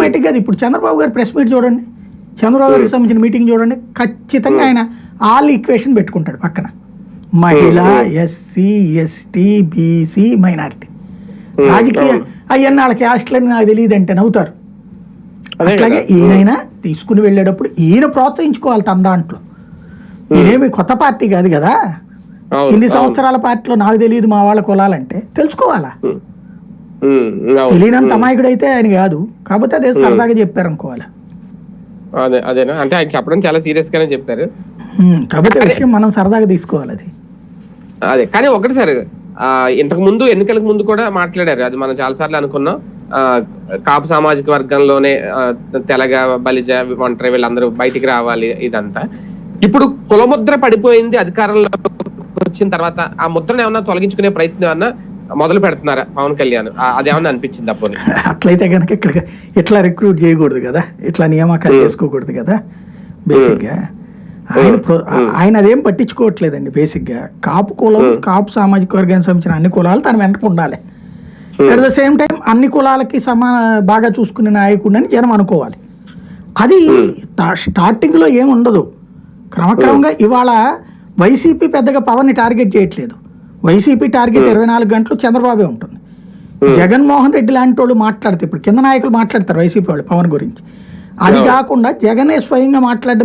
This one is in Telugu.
ఆటోమేటిక్గా అది ఇప్పుడు చంద్రబాబు గారు ప్రెస్ మీట్ చూడండి, చంద్రబాబు గారికి సంబంధించిన మీటింగ్ చూడండి, ఖచ్చితంగా ఆయన ఆల్ ఈక్వేషన్ పెట్టుకుంటాడు పక్కన. మహిళ, ఎస్సీ, ఎస్టీ, బీసీ, మైనారిటీ, రాజకీయ అవన్నీ వాళ్ళ క్యాస్ట్లని నాకు తెలియదు అంటే నవ్వుతారు. అట్లాగే ఈయనైనా తీసుకుని వెళ్ళేటప్పుడు ఈయన ప్రోత్సహించుకోవాలి తన దాంట్లో. ఈయనేమి కొత్త పార్టీ కాదు కదా, ఇన్ని సంవత్సరాల పార్టీలో నాకు తెలియదు మా వాళ్ళ కులాలంటే తెలుసుకోవాలా. తెలియనంత అమాయకుడు అయితే ఆయన కాదు, కాకపోతే అదే సరదాగా చెప్పారు అనుకోవాలి. అదేనా అంటే ఆయన చెప్పడం చాలా సీరియస్ గానే చెప్పారు, కాకపోతే విషయం మనం సరదాగా తీసుకోవాలి అది. అదే కానీ ఒకటి సార్, ఇంతకు ముందు ఎన్నికలకు ముందు కూడా మాట్లాడారు, అది మనం చాలా సార్లు అనుకున్నాం, కాపు సామాజిక వర్గంలోనే తెలగ, బలిజ, ఒంటరి వీళ్ళందరూ బయటికి రావాలి ఇదంతా. ఇప్పుడు కులముద్ర పడిపోయింది అధికారంలో వచ్చిన తర్వాత, ఆ ముద్రను ఏమన్నా తొలగించుకునే ప్రయత్నం ఏమన్నా మొదలు పెడుతున్నారా పవన్ కళ్యాణ్? అదేమన్నా అనిపించింది అప్పుడు? అట్లయితే కనుక ఇక్కడ ఇట్లా రిక్రూట్ చేయకూడదు కదా, ఇట్లా నియామకాలు చేసుకోకూడదు కదా. బేసిక్గా ఆయన అదేం పట్టించుకోవట్లేదండి. బేసిక్గా కాపు కులం, కాపు సామాజిక వర్గానికి సంబంధించిన అన్ని కులాలు తన వెంట ఉండాలి. అట్ ద సేమ్ టైం అన్ని కులాలకి బాగా చూసుకునే నాయకుడు అని జనం అనుకోవాలి. అది స్టార్టింగ్లో ఏముండదు, క్రమక్రమంగా. ఇవాళ వైసీపీ పెద్దగా పవన్ని టార్గెట్ చేయట్లేదు. వైసీపీ టార్గెట్ 24 గంటలు చంద్రబాబే ఉంటుంది. జగన్మోహన్ రెడ్డి లాంటి వాళ్ళు మాట్లాడితే, ఇప్పుడు కింద నాయకులు మాట్లాడతారు వైసీపీ వాళ్ళు పవన్ గురించి, అది కాకుండా జగనే స్వయంగా మాట్లాడే